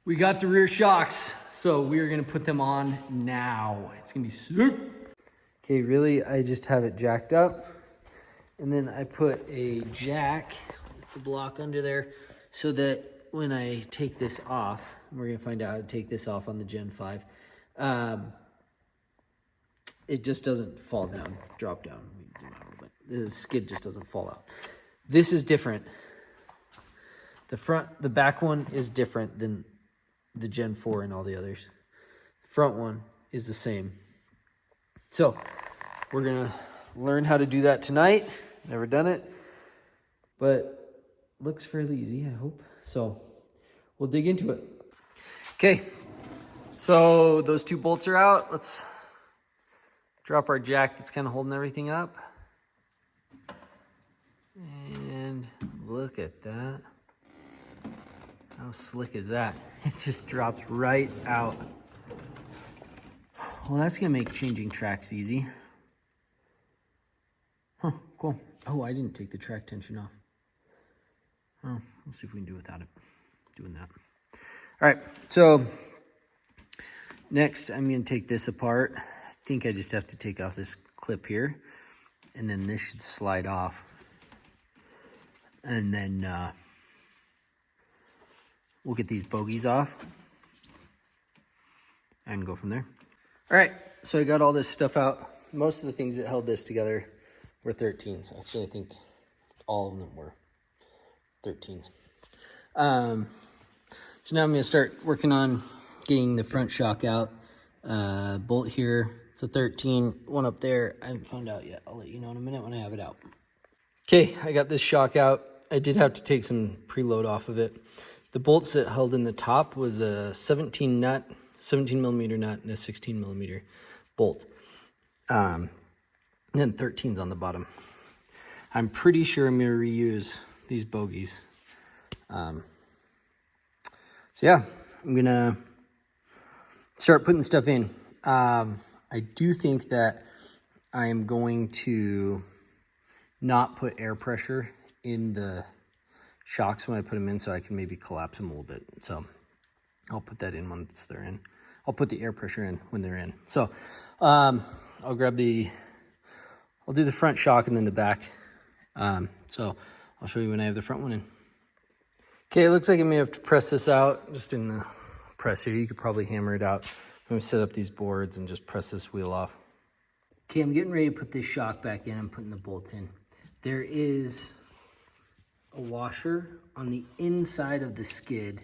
We got the rear shocks, so we're gonna put them on now. It's gonna be sick. Okay, really, I just have it jacked up. And then I put a jack with the block under there so that when I take this off, we're gonna find out how to take this off on the Gen 5. It just doesn't fall down, drop down. Zoom out a little bit. The skid just doesn't fall out. This is different. The back one is different than the Gen 4 and all the others. The front one is the same. So we're gonna learn how to do that tonight. Never done it, but looks fairly easy, I hope. So we'll dig into it. Okay, so those two bolts are out. Let's drop our jack that's kind of holding everything up. And look at that. How slick is that? It just drops right out. Well, that's gonna make changing tracks easy. Huh, cool. Oh, I didn't take the track tension off. Oh, we'll see if we can do without it. Doing that. All right, so next I'm gonna take this apart. I think I just have to take off this clip here, and then this should slide off. And then we'll get these bogies off and go from there. All right, so I got all this stuff out. Most of the things that held this together were 13s. Actually, I think all of them were 13s. So now I'm gonna start working on getting the front shock out. Bolt here, it's a 13. One up there, I haven't found out yet. I'll let you know in a minute when I have it out. Okay, I got this shock out. I did have to take some preload off of it. The bolts that held in the top was a 17 millimeter nut and a 16 millimeter bolt. And then 13s on the bottom. I'm pretty sure I'm gonna reuse these bogies. So yeah, I'm gonna start putting stuff in. I do think that I am going to not put air pressure in the shocks when I put them in, so I can maybe collapse them a little bit. So I'll put that in once they're in. I'll put the air pressure in when they're in. So I'll do the front shock and then the back. So I'll show you when I have the front one in. Okay, it looks like I may have to press this out just in the presser. You could probably hammer it out. I'm gonna set up these boards and just press this wheel off. Okay, I'm getting ready to put this shock back in. I'm putting the bolt in. There is a washer on the inside of the skid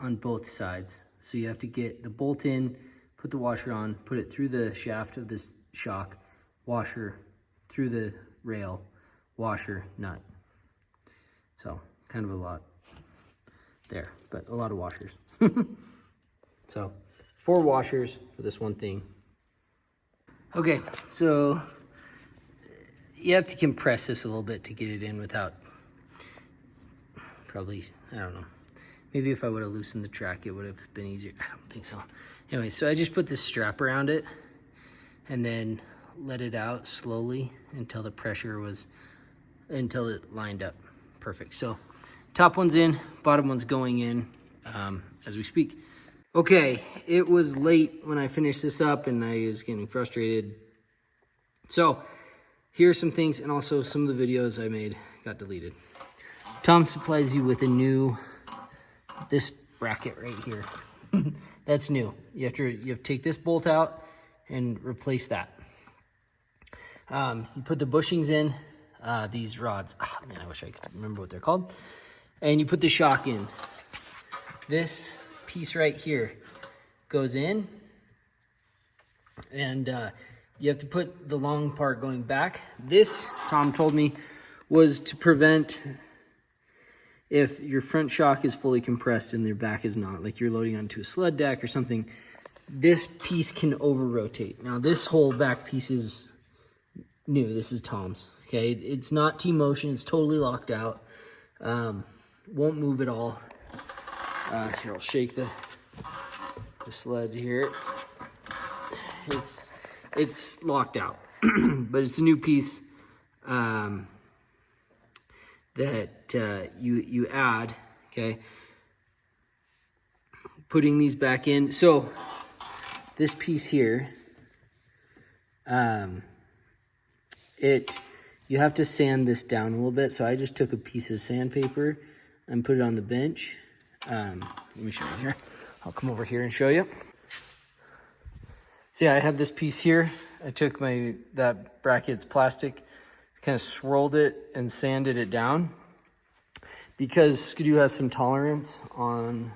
on both sides. So you have to get the bolt in, put the washer on, put it through the shaft of this shock, washer, through the rail, washer, nut. So kind of a lot there, but a lot of washers. So 4 washers for this one thing. Okay, so you have to compress this a little bit to get it in without probably, I don't know. Maybe if I would have loosened the track, it would have been easier. I don't think so. Anyway, so I just put this strap around it and then let it out slowly until the pressure was, until it lined up perfect. So top one's in, bottom one's going in as we speak. Okay, it was late when I finished this up and I was getting frustrated. So here's some things, and also some of the videos I made got deleted. Tom supplies you with a new, this bracket right here. That's new. You have to take this bolt out and replace that. You put the bushings in, these rods. Ah, man, I wish I could remember what they're called. And you put the shock in. This piece right here goes in, and you have to put the long part going back. This, Tom told me, was to prevent if your front shock is fully compressed and your back is not, like you're loading onto a sled deck or something, this piece can over-rotate. Now this whole back piece is new. This is Tom's, okay? It's not T-motion. It's totally locked out. Won't move at all. Here, I'll shake the sled here. It's locked out, but it's a new piece that you add, okay? putting these back in. So this piece here, you have to sand this down a little bit. So I just took a piece of sandpaper and put it on the bench. Let me show you here. I'll come over here and show you. So yeah, I had this piece here. I took that bracket's plastic, kind of swirled it and sanded it down, because SKIDOO has some tolerance on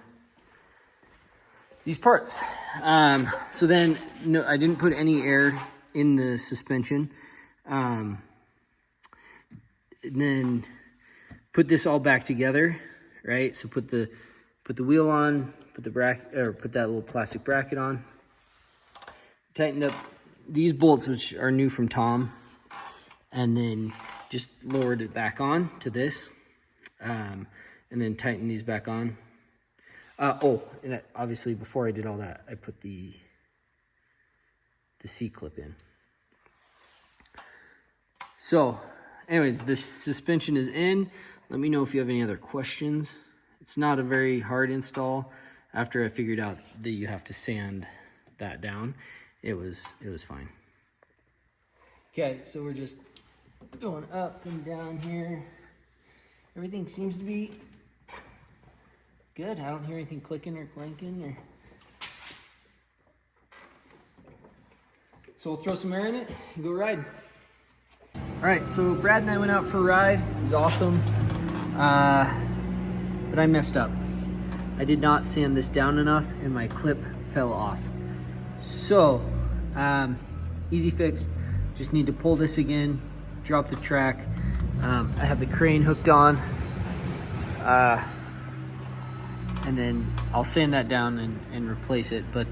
these parts. So then, no, I didn't put any air in the suspension. And then put this all back together, right? So put the wheel on, put the bracket, or put that little plastic bracket on. Tightened up these bolts, which are new from Tom, and then just lowered it back on to this, and then tightened these back on. And obviously before I did all that, I put the C-clip in. So anyways, this suspension is in. Let me know if you have any other questions. It's not a very hard install. After I figured out that you have to sand that down, it was fine. Okay, so we're just going up and down here. Everything seems to be good. I don't hear anything clicking or clanking or. So we'll throw some air in it and go ride. All right, so Brad and I went out for a ride. It was awesome, but I messed up. I did not sand this down enough and my clip fell off. So, easy fix. Just need to pull this again, drop the track. I have the crane hooked on, and then I'll sand that down and replace it. But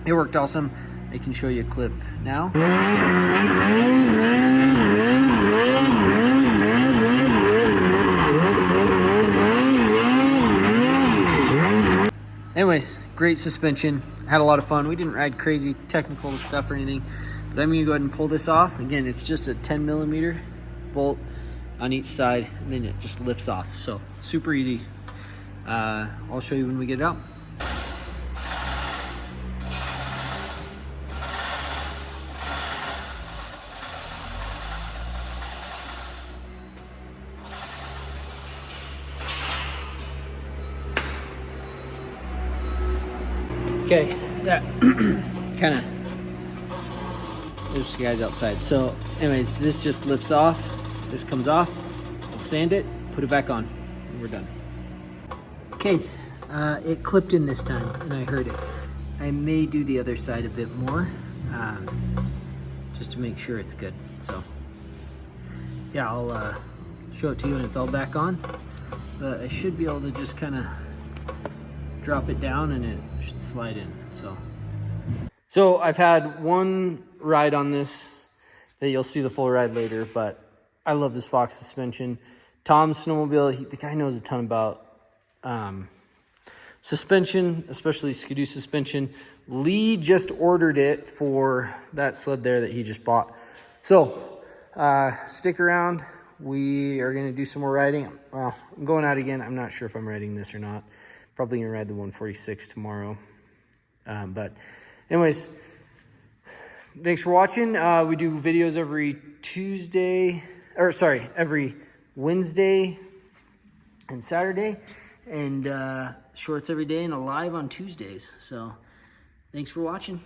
it worked awesome. I can show you a clip now. Anyways, great suspension. Had a lot of fun. We didn't ride crazy technical stuff or anything, but I'm gonna go ahead and pull this off. Again, it's just a 10mm bolt on each side, and then it just lifts off. So super easy. I'll show you when we get it out. Okay, that kind of, there's guys outside. So anyways, this just lifts off, this comes off, we'll sand it, put it back on, and we're done. Okay, it clipped in this time and I heard it. I may do the other side a bit more, just to make sure it's good. So yeah, I'll show it to you when it's all back on, but I should be able to just kind of drop it down and it should slide in. So I've had one ride on this that you'll see the full ride later, but I love this Fox suspension. Tom's snowmobile, the guy knows a ton about suspension, especially SKIDOO suspension. Lee just ordered it for that sled there that he just bought. So stick around. We are gonna do some more riding. Well, I'm going out again. I'm not sure if I'm riding this or not. Probably gonna ride the 146 tomorrow. But anyways, thanks for watching. We do videos every every Wednesday and Saturday, and shorts every day, and a live on Tuesdays. So thanks for watching.